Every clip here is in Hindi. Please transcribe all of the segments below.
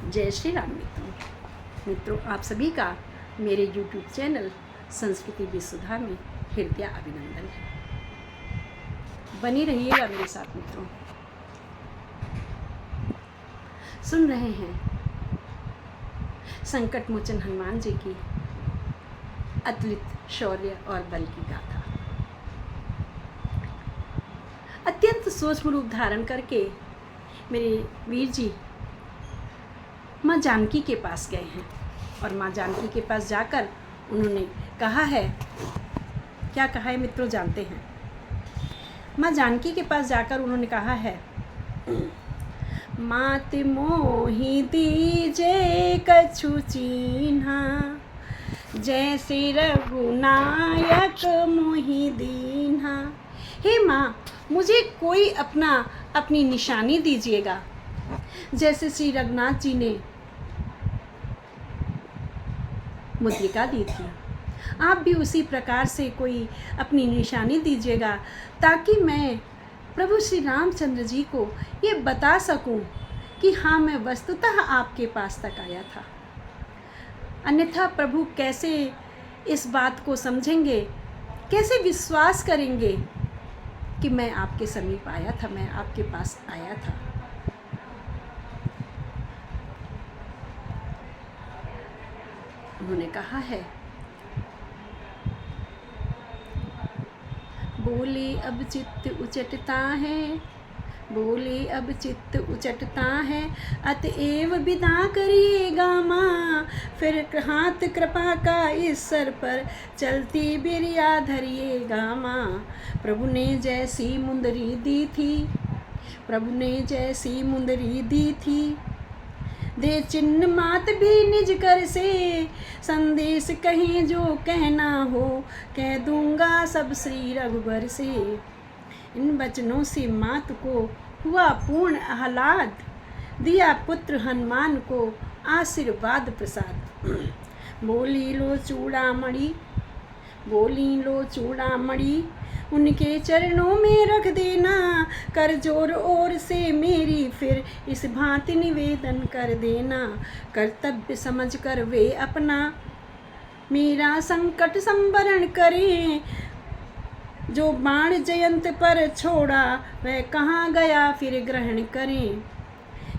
जय श्री राम मित्रों, आप सभी का मेरे YouTube चैनल संस्कृति विशुद्धा में हृदय अभिनंदन है। बनी रहिएगा मेरे साथ मित्रों। सुन रहे हैं संकट मोचन हनुमान जी की अतुलित शौर्य और बल की गाथा। अत्यंत सूक्ष्म रूप धारण करके मेरे वीर जी माँ जानकी के पास गए हैं और माँ जानकी के पास जाकर उन्होंने कहा है, क्या कहा है मित्रों जानते हैं। माँ जानकी के पास जाकर उन्होंने कहा है, मात मोहि दीजे कछु चीन्हा, जैसे रघुनायक मोहि दीन्हा। हे माँ, मुझे कोई अपनी निशानी दीजिएगा, जैसे श्री रघुनाथ जी ने मुद्रिका दी थी। आप भी उसी प्रकार से कोई अपनी निशानी दीजिएगा, ताकि मैं प्रभु श्री रामचंद्र जी को ये बता सकूं कि हाँ, मैं वस्तुतः आपके पास तक आया था। अन्यथा प्रभु कैसे इस बात को समझेंगे, कैसे विश्वास करेंगे कि मैं आपके समीप आया था, मैं आपके पास आया था। उन्होंने कहा है, बोले अब चित्त उचटता है, बोले अब चित्त उचटता है, अतएव विदा करिएगा माँ, फिर हाथ कृपा का इस सर पर चलती बिरिया धरिएगा माँ। प्रभु ने जैसी मुंदरी दी थी, प्रभु ने जैसी मुंदरी दी थी, दे चिन्ह मात भी निज कर से, संदेश कहीं जो कहना हो, कह दूंगा सब श्री रघुबर से। इन वचनों से मात को हुआ पूर्ण आह्लाद, दिया पुत्र हनुमान को आशीर्वाद प्रसाद। बोली लो चूड़ामणि, बोली लो चूड़ामणि, उनके चरणों में रख देना, कर जोर ओर से मेरी फिर इस भांति निवेदन कर देना। कर्तव्य समझ कर वे अपना मेरा संकट संवरण करें, जो बाण जयंत पर छोड़ा वह कहाँ गया फिर ग्रहण करें।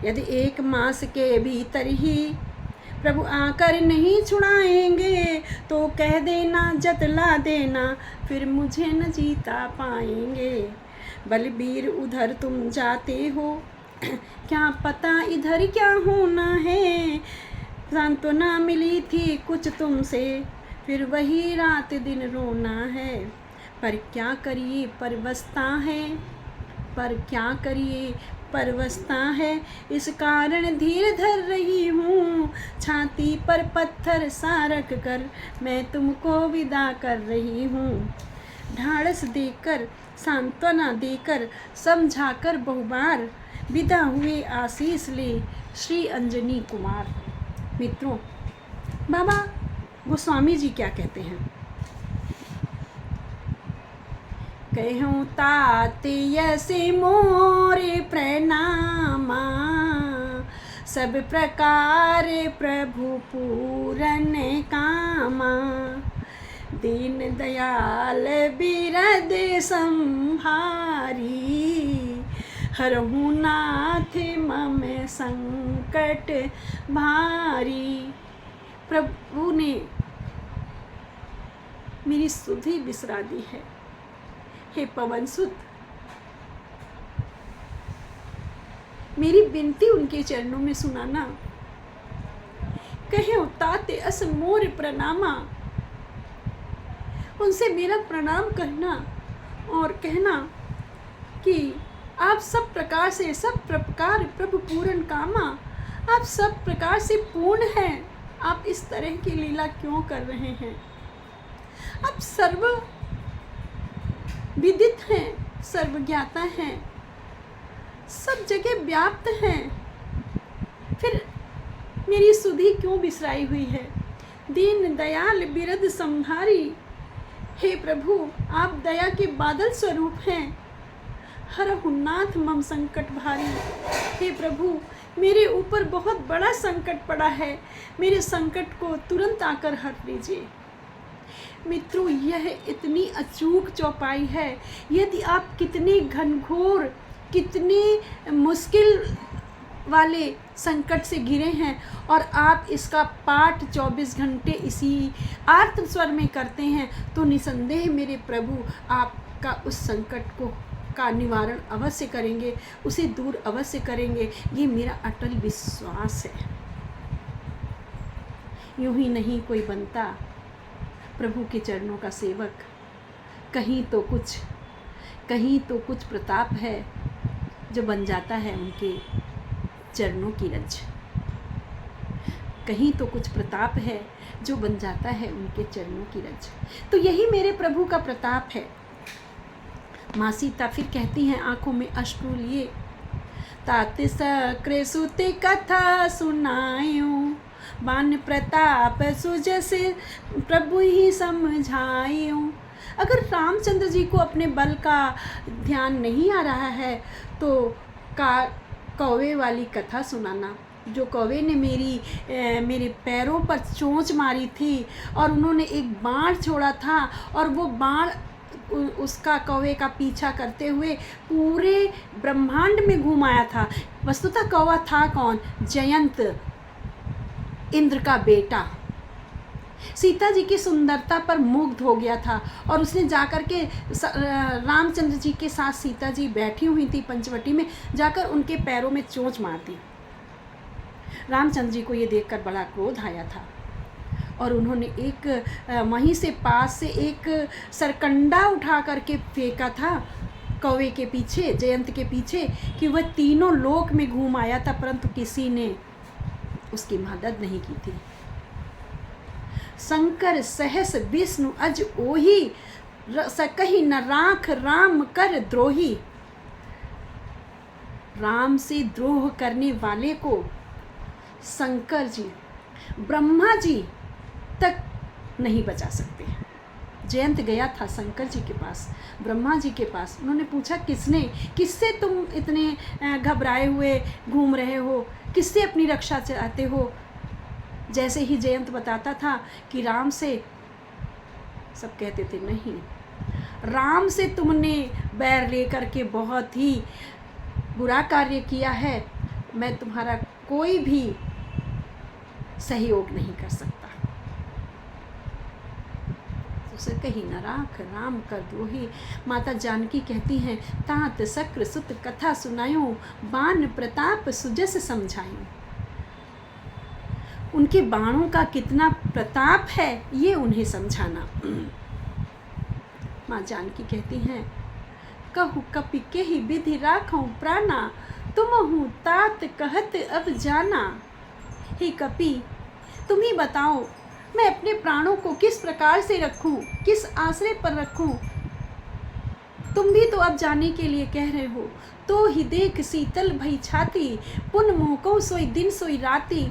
यदि 1 मास के भीतर ही प्रभु आकर नहीं छुड़ाएंगे, तो कह देना जतला देना, फिर मुझे न जीता पाएंगे। बलबीर उधर तुम जाते हो, क्या पता इधर क्या होना है। सांत्वना मिली थी कुछ तुमसे, फिर वही रात दिन रोना है। पर क्या करिए परवसता है, पर क्या करिए परवसता है, इस कारण धीर धर रही हूँ, छाती पर पत्थर सा रख कर मैं तुमको विदा कर रही हूँ। ढाढ़स देकर सांत्वना देकर समझाकर बहुबार, विदा हुए आशीष ले श्री अंजनी कुमार। मित्रों, बाबा गोस्वामी जी क्या कहते हैं, कहूँ तात यसे मोरे प्रणामा, सब प्रकार प्रभु पूरन कामा। दीन दयाल बिरद संभारी, हरहु नाथ मम संकट भारी। प्रभु ने मेरी सुधि बिसरा दी है। हे पवन सुत, मेरी विनती उनके चरणों में सुनाना। कहे तात अस मोर प्रणामा, उनसे मेरा प्रणाम करना और कहना कि आप सब प्रकार से, सब प्रकार प्रभु पूर्ण कामा, आप सब प्रकार से पूर्ण हैं। आप इस तरह की लीला क्यों कर रहे हैं। आप सर्व विदित हैं, सर्वज्ञाता हैं, सब जगह व्याप्त हैं, फिर मेरी सुधि क्यों बिसराई हुई है। दीन दयाल बिरद संभारी, हे प्रभु आप दया के बादल स्वरूप हैं। हरहु नाथ मम संकट भारी, हे प्रभु मेरे ऊपर बहुत बड़ा संकट पड़ा है, मेरे संकट को तुरंत आकर हट लीजिए। मित्रों, यह इतनी अचूक चौपाई है। यदि आप कितने घनघोर, कितने मुश्किल वाले संकट से घिरे हैं और आप इसका पाठ 24 घंटे इसी आर्त स्वर में करते हैं, तो निसंदेह मेरे प्रभु आपका उस संकट को का निवारण अवश्य करेंगे, उसे दूर अवश्य करेंगे। ये मेरा अटल विश्वास है। यूं ही नहीं कोई बनता प्रभु के चरणों का सेवक। कहीं तो कुछ प्रताप है जो बन जाता है उनके चरणों की रज। कहीं तो कुछ प्रताप है जो बन जाता है उनके चरणों की रज। तो यही मेरे प्रभु का प्रताप है। माँ सीता फिर कहती हैं आंखों में अश्रु लिए, तात सक्र सुते कथा सुनायो, बान प्रताप सुजस प्रभु ही समझायो। अगर रामचंद्र जी को अपने बल का ध्यान नहीं आ रहा है तो कौवे वाली कथा सुनाना, जो कौवे ने मेरे पैरों पर चोंच मारी थी और उन्होंने एक बाण छोड़ा था और वो बाण उसका कौवे का पीछा करते हुए पूरे ब्रह्मांड में घूम आया था। वस्तुतः कौवा था कौन? जयंत, इंद्र का बेटा। सीता जी की सुंदरता पर मुग्ध हो गया था और उसने जाकर के रामचंद्र जी के साथ, सीता जी बैठी हुई थी पंचवटी में, जाकर उनके पैरों में चोंच मार दी। रामचंद्र जी को ये देखकर बड़ा क्रोध आया था और उन्होंने एक वहीं से पास से एक सरकंडा उठा करके फेंका था कौवे के पीछे, जयंत के पीछे, कि वह तीनों लोक में घूम आया था, परंतु किसी ने उसकी मदद नहीं की थी। शंकर सहस विष्णु अज ओही, सकहि न राख राम कर द्रोही। राम से द्रोह करने वाले को शंकर जी, ब्रह्मा जी तक नहीं बचा सकते। जयंत गया था शंकर जी के पास, ब्रह्मा जी के पास। उन्होंने पूछा, किससे तुम इतने घबराए हुए घूम रहे हो, किससे अपनी रक्षा चाहते हो? जैसे ही जयंत बताता था कि राम से, सब कहते थे नहीं, राम से तुमने बैर लेकर के बहुत ही बुरा कार्य किया है, मैं तुम्हारा कोई भी सहयोग नहीं कर सकता। उसे कहीं न राख राम कर द्रोही। माता जानकी कहती हैं, तात सक्र सुत कथा सुनायो, बाण प्रताप सुजस समझायो। उनके बाणों का कितना प्रताप है ये उन्हें समझाना। माँ जानकी कहती हैं, कहु कपि के ही विधि राखूं प्राणा, तुम हूँ तात कहत अब जाना। हे कपि, तुम ही बताओ मैं अपने प्राणों को किस प्रकार से रखूं, किस आश्रय पर रखूं। तुम भी तो अब जाने के लिए कह रहे हो। तो ही देख शीतल भई छाती, पुन मोह को सोई दिन सोई राती।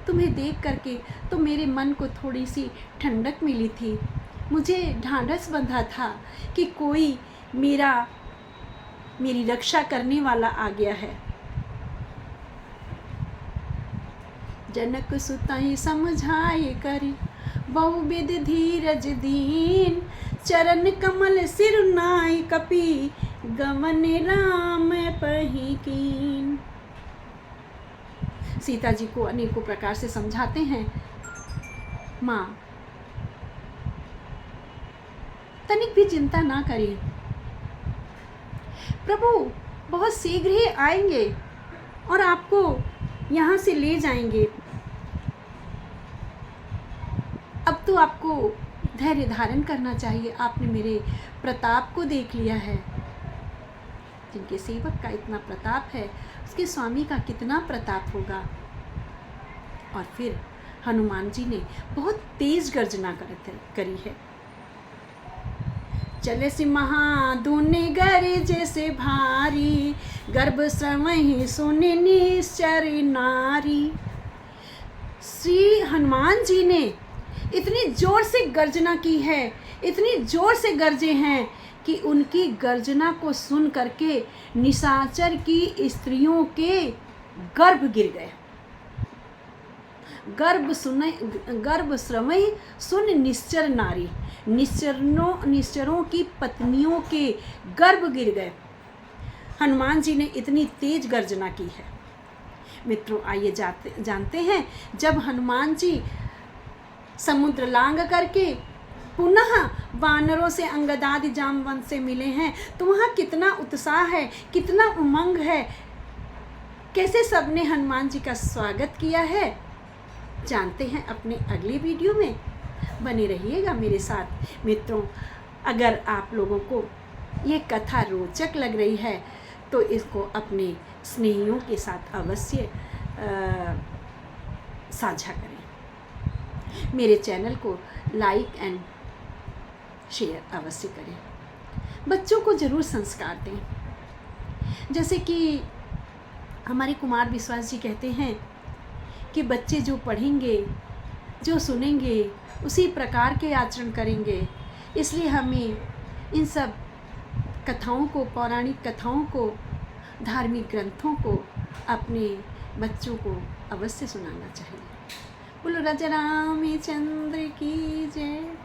तुम्हें देख करके तो मेरे मन को थोड़ी सी ठंडक मिली थी, मुझे ढांढस बंधा था कि कोई मेरी रक्षा करने वाला आ गया है। जनक सुताई समझाए करी, बहुविध धीरज दीन। चरण कमल सिर नाई कपि, गवन राम पही कीन। सीता जी को अनेकों प्रकार से समझाते हैं, माँ तनिक भी चिंता ना करिए, प्रभु बहुत शीघ्र ही आएंगे और आपको यहाँ से ले जाएंगे। अब तो आपको धैर्य धारण करना चाहिए, आपने मेरे प्रताप को देख लिया है। जिनके सेवक का इतना प्रताप है, उसके स्वामी का कितना प्रताप होगा। और फिर हनुमान जी ने बहुत तेज गर्जना करी है। चले सि महाधुनि गरजे से भारी, गर्भ श्रवहि सुनि निश्चर नारी। श्री हनुमान जी ने इतनी जोर से गर्जना की है, इतनी जोर से गरजे हैं कि उनकी गर्जना को सुन करके निशाचर की स्त्रियों के गर्भ गिर गए। गर्भ श्रमय सुन निश्चर नारी, निश्चरों की पत्नियों के गर्भ गिर गए। हनुमान जी ने इतनी तेज गर्जना की है। मित्रों, आइए जानते हैं, जब हनुमान जी समुद्र लांघ करके पुनः वानरों से, अंगदादि जामवंत से मिले हैं, तो वहाँ कितना उत्साह है, कितना उमंग है, कैसे सबने हनुमान जी का स्वागत किया है, जानते हैं अपने अगली वीडियो में। बने रहिएगा मेरे साथ। मित्रों, अगर आप लोगों को ये कथा रोचक लग रही है तो इसको अपने स्नेहियों के साथ अवश्य साझा करें। मेरे चैनल को लाइक एंड शेयर अवश्य करें। बच्चों को ज़रूर संस्कार दें। जैसे कि हमारे कुमार विश्वास जी कहते हैं कि बच्चे जो पढ़ेंगे, जो सुनेंगे, उसी प्रकार के आचरण करेंगे। इसलिए हमें इन सब कथाओं को, पौराणिक कथाओं को, धार्मिक ग्रंथों को अपने बच्चों को अवश्य सुनाना चाहिए। बोलो राजा रामचंद्र की जय।